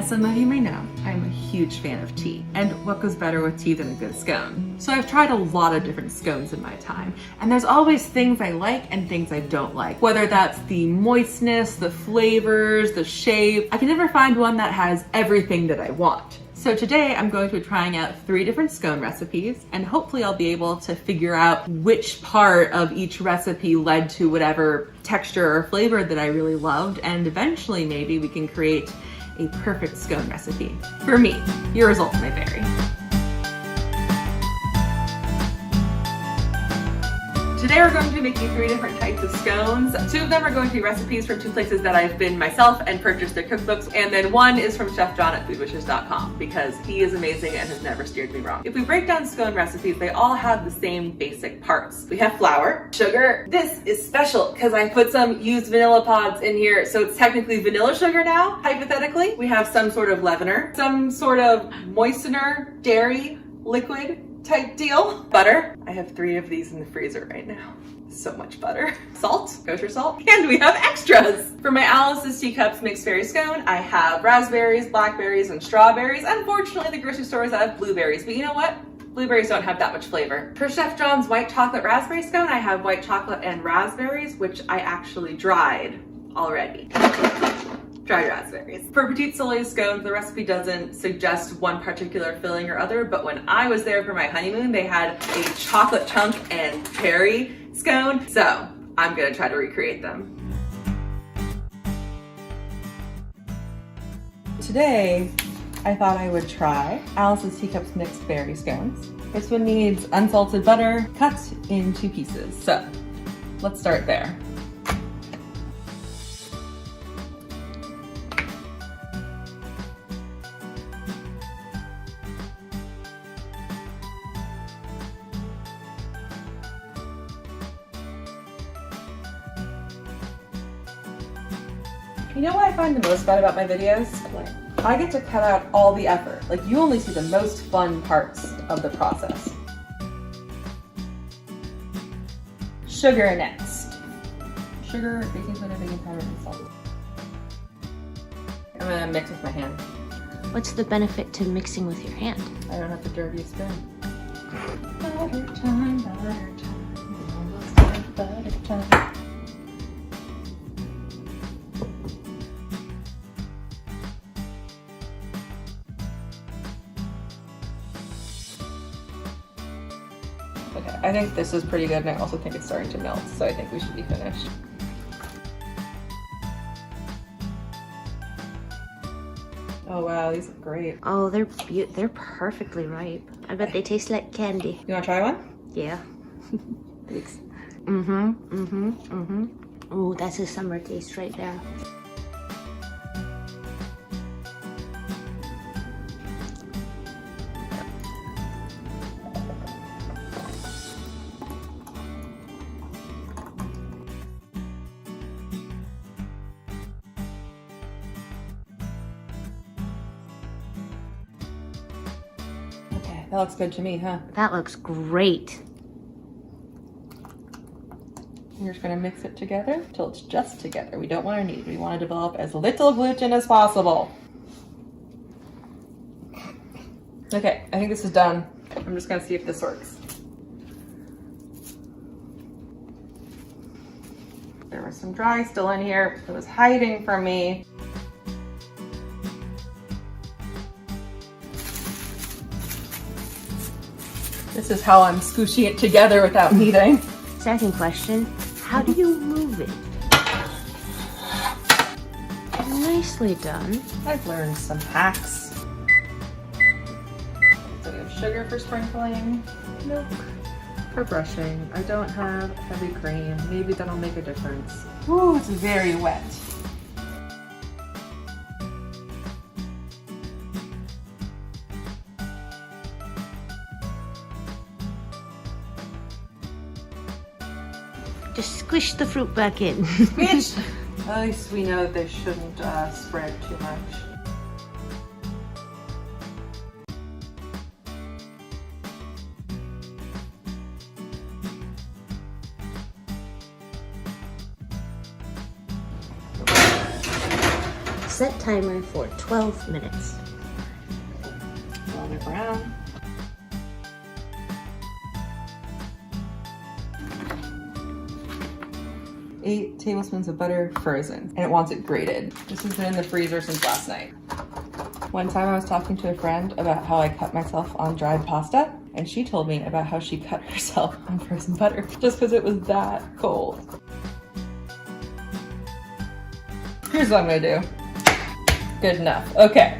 As some of you may know, I'm a huge fan of tea, and what goes better with tea than a good scone? So I've tried a lot of different scones in my time, and there's always things I like and things I don't like. Whether that's the moistness, the flavors, the shape, I can never find one that has everything that I want. So today I'm going to be trying out 3 different scone recipes, and hopefully I'll be able to figure out which part of each recipe led to whatever texture or flavor that I really loved, and eventually maybe we can create a perfect scone recipe. For me, your results may vary. Today we're going to be making 3 different types of scones. 2 of them are going to be recipes from 2 places that I've been myself and purchased their cookbooks, and then 1 is from Chef John at foodwishes.com because he is amazing and has never steered me wrong. If we break down scone recipes, they all have the same basic parts. We have flour, sugar. This is special because I put some used vanilla pods in here, so it's technically vanilla sugar now, hypothetically. We have some sort of leavener, some sort of moistener, dairy, liquid type deal. Butter. I have 3 of these in the freezer right now. So much butter. Salt, kosher salt, and we have extras. For my Alice's Teacups mixed berry scone, I have raspberries, blackberries, and strawberries. Unfortunately, the grocery stores have blueberries, but you know what? Blueberries don't have that much flavor. For Chef John's white chocolate raspberry scone, I have white chocolate and raspberries, which I actually dried already. Dried raspberries. For Petite Soleil scones, the recipe doesn't suggest one particular filling or other, but when I was there for my honeymoon, they had a chocolate chunk and cherry scone, so I'm gonna try to recreate them. Today, I thought I would try Alice's Teacups mixed berry scones. This one needs unsalted butter cut into pieces. So let's start there. You know what I find the most fun about my videos? I get to cut out all the effort. Like, you only see the most fun parts of the process. Sugar next. Sugar, baking soda, baking powder, and salt. I'm gonna mix with my hand. What's the benefit to mixing with your hand? I don't have to dirty a spoon. Butter time, butter time, almost like butter time. Okay, I think this is pretty good, and I also think it's starting to melt, so I think we should be finished. Oh wow, these look great. Oh, they're perfectly ripe. I bet they taste like candy. You wanna try one? Yeah. Thanks. Oh, that's a summer taste right there. That looks good to me, huh? That looks great. We're just gonna mix it together till it's just together. We don't want to knead. We want to develop as little gluten as possible. Okay, I think this is done. I'm just gonna see if this works. There was some dry still in here. It was hiding from me. This is how I'm squishing it together without kneading. Second question, how do you move it? Nicely done. I've learned some hacks. So we have sugar for sprinkling, milk for brushing. I don't have heavy cream. Maybe that'll make a difference. Ooh, it's very wet. Just squish the fruit back in. Squish! At least we know that they shouldn't spread too much. Set timer for 12 minutes. Roll it around. Eight tablespoons of butter, frozen, and it wants it grated. This has been in the freezer since last night. One time I was talking to a friend about how I cut myself on dried pasta, and she told me about how she cut herself on frozen butter just because it was that cold. Here's what I'm gonna do. Good enough. Okay.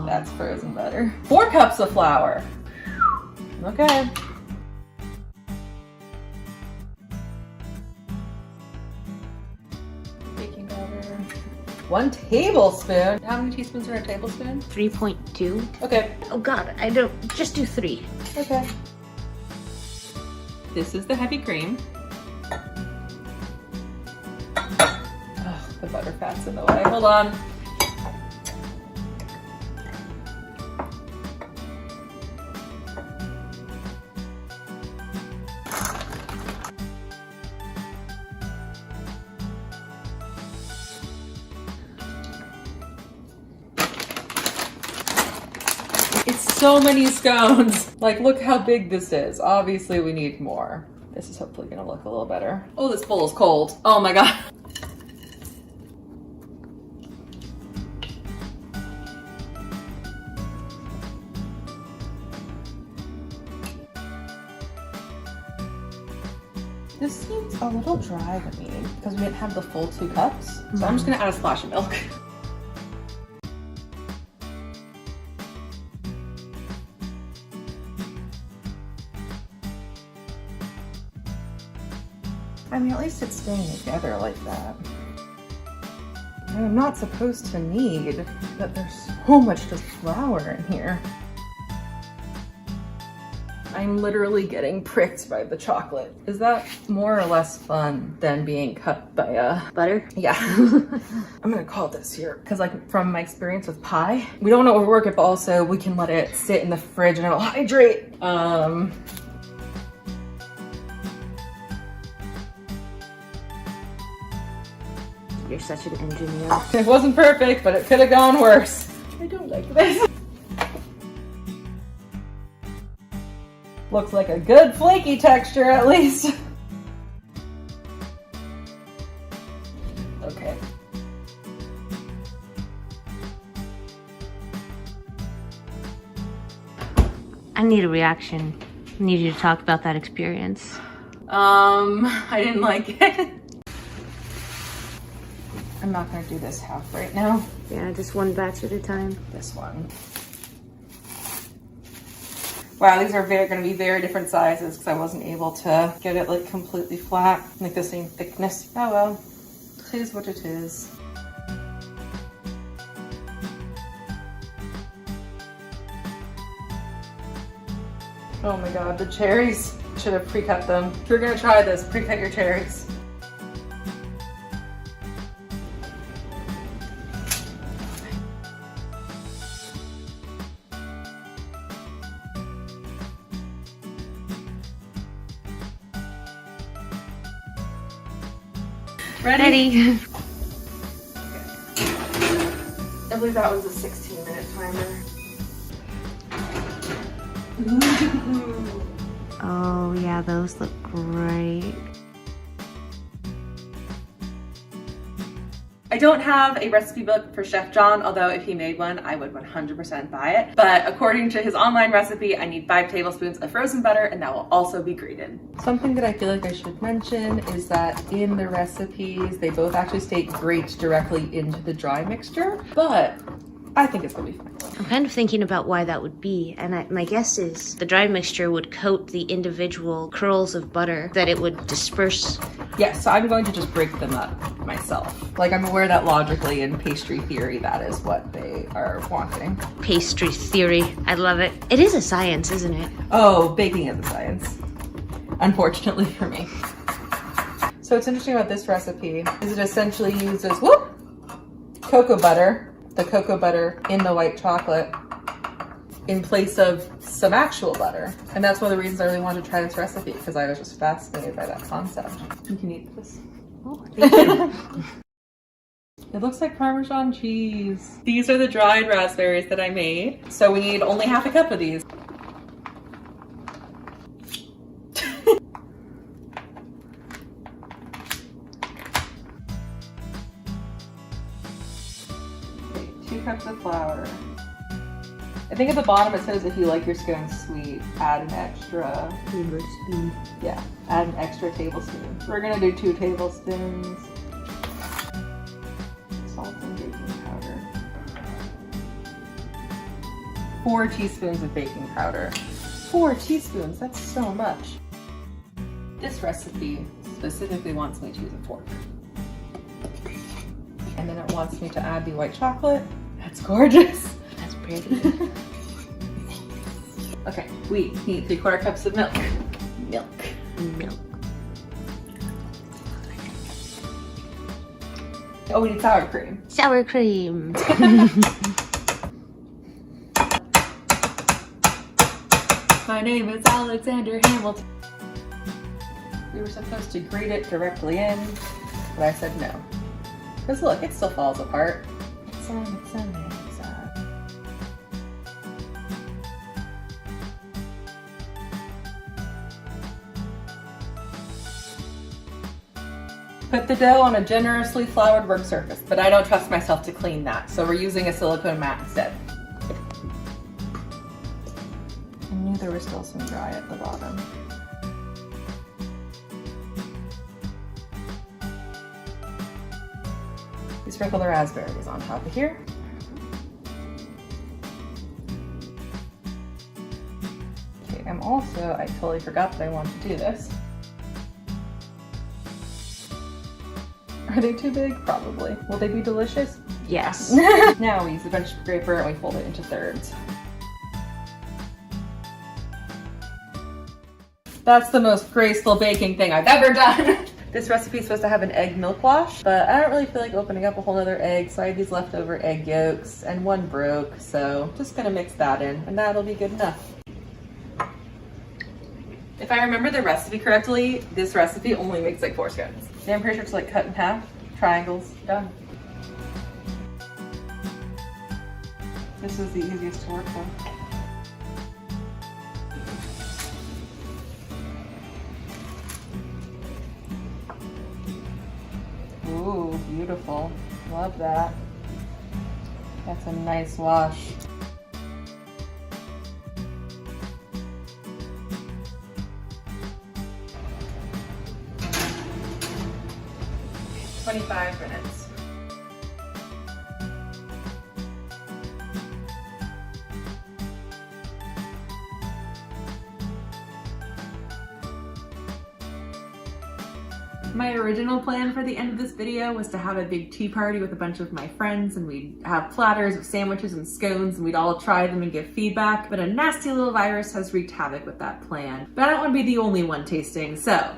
That's frozen butter. 4 cups of flour. Okay. Baking powder. 1 tablespoon. How many teaspoons are in a tablespoon? 3.2. Okay. Oh God, I don't, just do 3. Okay. This is the heavy cream. Ugh, the butter fat's in the way. Hold on. It's so many scones. Like, look how big this is. Obviously, we need more. This is hopefully gonna look a little better. Oh, this bowl is cold. Oh my God. This seems a little dry to me because we didn't have the full 2 cups. So I'm just gonna add a splash of milk. I mean, at least it's staying together like that. And I'm not supposed to need, but there's so much just flour in here. I'm literally getting pricked by the chocolate. Is that more or less fun than being cut by a... Butter? Yeah. I'm gonna call this here, because like from my experience with pie, we don't know it will work if also we can let it sit in the fridge and it'll hydrate. You're such an engineer. It wasn't perfect, but it could have gone worse. I don't like this. Looks like a good flaky texture at least. Okay. I need a reaction. I need you to talk about that experience. I didn't like it. I'm not gonna do this half right now. Yeah, just one batch at a time. This one. Wow, these are gonna be very different sizes because I wasn't able to get it like completely flat, like the same thickness. Oh well, it is what it is. Oh my God, the cherries. Should have pre-cut them. If you're gonna try this, pre-cut your cherries. Ready? I believe that was a 16-minute timer. Oh yeah, those look great. I don't have a recipe book for Chef John, although if he made one, I would 100% buy it. But according to his online recipe, I need 5 tablespoons of frozen butter, and that will also be grated. Something that I feel like I should mention is that in the recipes, they both actually state grate directly into the dry mixture, but I think it's gonna be fine. I'm kind of thinking about why that would be, and my guess is the dry mixture would coat the individual curls of butter, that it would disperse. Yes, so I'm going to just break them up myself. Like, I'm aware that logically in pastry theory, that is what they are wanting. Pastry theory, I love it. It is a science, isn't it? Oh, baking is a science. Unfortunately for me. So what's interesting about this recipe is it essentially uses, cocoa butter, the cocoa butter in the white chocolate in place of some actual butter. And that's one of the reasons I really wanted to try this recipe, because I was just fascinated by that concept. You can eat this. Oh, thank you. It looks like Parmesan cheese. These are the dried raspberries that I made. So we need only half a cup of these. Okay, 2 cups of flour. I think at the bottom it says if you like your scones sweet, add an extra tablespoon. Yeah, add an extra tablespoon. We're gonna do 2 tablespoons. Salt and baking powder. 4 teaspoons of baking powder. 4 teaspoons, that's so much. This recipe specifically wants me to use a fork. And then it wants me to add the white chocolate. That's gorgeous. That's pretty. Okay, we need 3/4 cups of milk. Milk. Oh, we need sour cream. Sour cream. My name is Alexander Hamilton. We were supposed to grate it directly in, but I said no. Because look, it still falls apart. It's on. Put the dough on a generously floured work surface, but I don't trust myself to clean that, so we're using a silicone mat instead. I knew there was still some dry at the bottom. We sprinkle the raspberries on top of here. Okay, I totally forgot that I want to do this. Are they too big? Probably. Will they be delicious? Yes. Now we use a bench scraper and we fold it into thirds. That's the most graceful baking thing I've ever done. This recipe is supposed to have an egg milk wash, but I don't really feel like opening up a whole other egg, so I had these leftover egg yolks and one broke, so just gonna mix that in and that'll be good enough. If I remember the recipe correctly, this recipe only makes like 4 scones. I'm pretty sure it's like cut in half, triangles, done. This is the easiest to work with. Ooh, beautiful. Love that. That's a nice wash. "25 minutes. My original plan for the end of this video was to have a big tea party with a bunch of my friends, and we'd have platters of sandwiches and scones and we'd all try them and give feedback, but a nasty little virus has wreaked havoc with that plan. But I don't want to be the only one tasting, so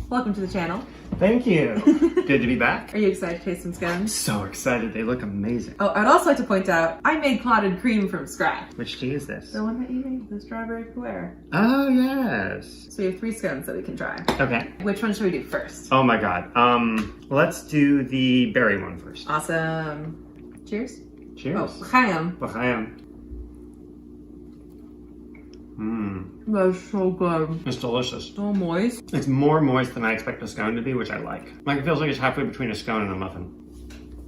welcome to the channel. Thank you. Good to be back. Are you excited to taste some scones? So excited. They look amazing. Oh, I'd also like to point out, I made clotted cream from scratch. Which tea is this? The one that you made, the strawberry puer. Oh, yes. So we have 3 scones that we can try. Okay. Which one should we do first? Oh my God. Let's do the berry one first. Awesome. Cheers. Cheers. Oh, l'chaim. L'chaim. Mmm. That's so good. It's delicious. So moist. It's more moist than I expect a scone to be, which I like. Like it feels like it's halfway between a scone and a muffin.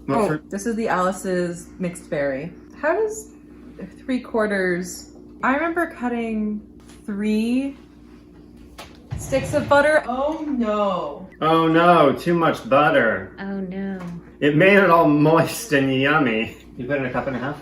Oh, this is the Alice's mixed berry. How does 3/4? I remember cutting 3 sticks of butter. Oh no. Oh no, too much butter. Oh no. It made it all moist and yummy. You put in a cup and a half?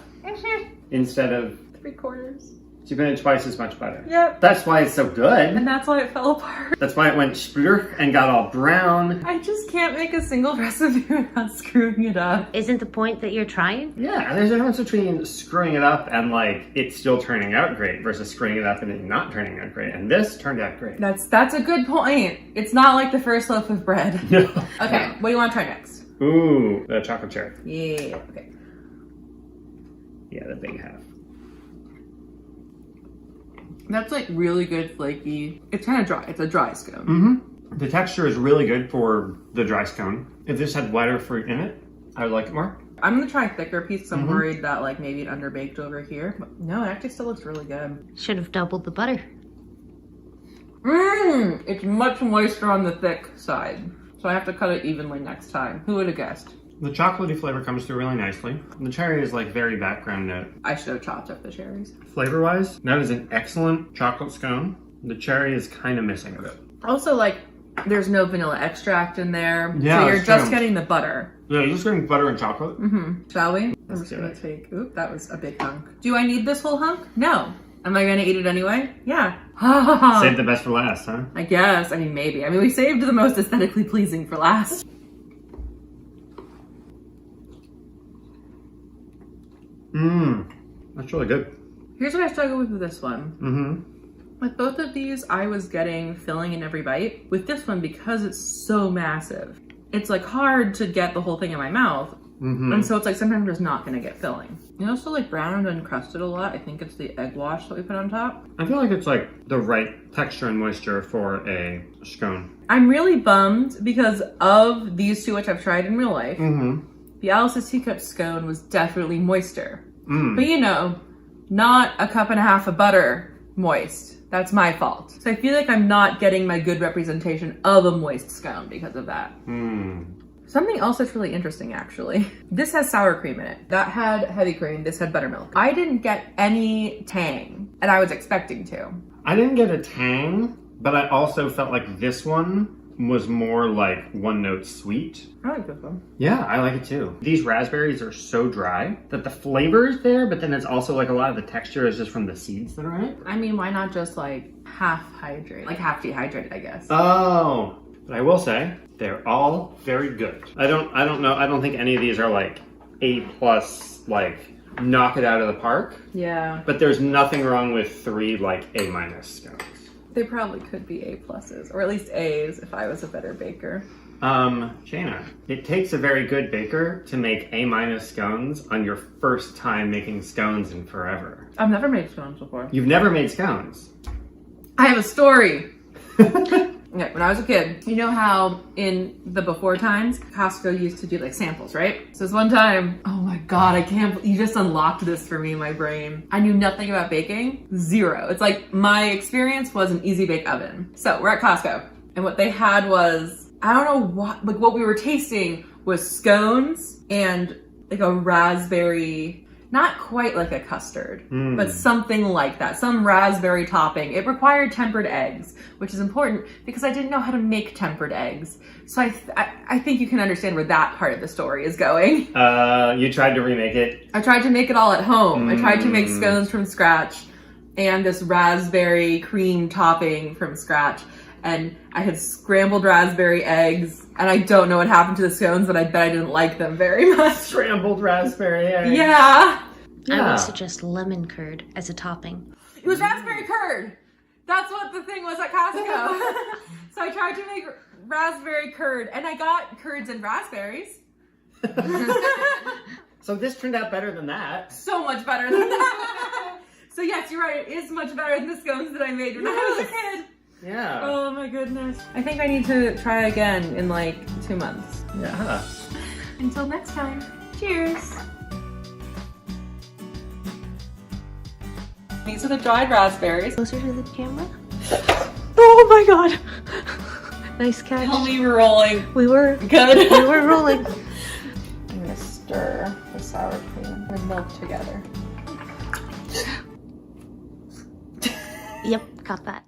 Instead of... 3/4. So you put in twice as much butter. Yep. That's why it's so good. And that's why it fell apart. That's why it went splurk and got all brown. I just can't make a single recipe without screwing it up. Isn't the point that you're trying? Yeah, there's a difference between screwing it up and like it still turning out great versus screwing it up and it not turning out great. And this turned out great. That's a good point. It's not like the first loaf of bread. No. Okay, what do you want to try next? Ooh, the chocolate cherry. Yeah, okay. Yeah, the big half. That's like really good flaky. It's kind of dry. It's a dry scone. Mm-hmm. The texture is really good for the dry scone. If this had wetter fruit in it, I would like it more. I'm gonna try a thicker piece because I'm worried that like maybe it underbaked over here. But no, it actually still looks really good. Should have doubled the butter. It's much moister on the thick side. So I have to cut it evenly next time. Who would have guessed? The chocolatey flavor comes through really nicely. The cherry is like very background note. I should have chopped up the cherries. Flavor-wise, that is an excellent chocolate scone. The cherry is kind of missing a bit. Also, like, there's no vanilla extract in there. Yeah, so you're that's just true. getting the butter. Yeah, you're just getting butter and chocolate. Shall we? I'm Let's just do gonna it. take, oop, that was a big hunk. Do I need this whole hunk? No. Am I gonna eat it anyway? Yeah. Save the best for last, huh? I guess. I mean, maybe. I mean, we saved the most aesthetically pleasing for last. That's really good. Here's what I struggle with this one. With both of these, I was getting filling in every bite. With this one, because it's so massive, it's like hard to get the whole thing in my mouth. And so it's like sometimes it's not gonna get filling. You also like browned and crusted a lot. I think it's the egg wash that we put on top. I feel like it's like the right texture and moisture for a scone. I'm really bummed because of these two, which I've tried in real life. The Alice's Teacup scone was definitely moister. But you know, not a cup and a half of butter moist. That's my fault. So I feel like I'm not getting my good representation of a moist scone because of that. Something else that's really interesting, actually. This has sour cream in it. That had heavy cream, this had buttermilk. I didn't get any tang, and I was expecting to. I didn't get a tang, but I also felt like this one was more like one note sweet. I like this one. Yeah, I like it too. These raspberries are so dry that the flavor is there, but then it's also like a lot of the texture is just from the seeds that are in it. I mean, why not just like half hydrated? Like half dehydrated, I guess. Oh, but I will say they're all very good. I don't know. I don't think any of these are like A+, like knock it out of the park. Yeah. But there's nothing wrong with 3 like A- scones. They probably could be A+, or at least A's if I was a better baker. Jana, it takes a very good baker to make A- scones on your first time making scones in forever. I've never made scones before. You've never made scones. I have a story. Okay, when I was a kid, you know how in the before times, Costco used to do like samples, right? So this one time, oh my God, you just unlocked this for me in my brain. I knew nothing about baking, zero. It's like my experience was an easy bake oven. So we're at Costco and what they had was, I don't know what we were tasting was scones and like a raspberry, not quite like a custard, but something like that, some raspberry topping. It required tempered eggs, which is important because I didn't know how to make tempered eggs. So I think you can understand where that part of the story is going. You tried to remake it? I tried to make it all at home. I tried to make scones from scratch and this raspberry cream topping from scratch. And I had scrambled raspberry eggs, and I don't know what happened to the scones, but I bet I didn't like them very much. Scrambled raspberry eggs. Yeah. I would suggest lemon curd as a topping. It was raspberry curd. That's what the thing was at Costco. So I tried to make raspberry curd, and I got curds and raspberries. So this turned out better than that. So much better than that. So yes, you're right. It is much better than the scones that I made when I was a kid. Yeah. Oh my goodness. I think I need to try again in like 2 months. Yeah. Until next time, cheers. These are the dried raspberries. Closer to the camera. Oh my God. Nice catch. Tell me we're rolling. We were Good. We were rolling. I'm gonna stir the sour cream and milk together. Yep, got that.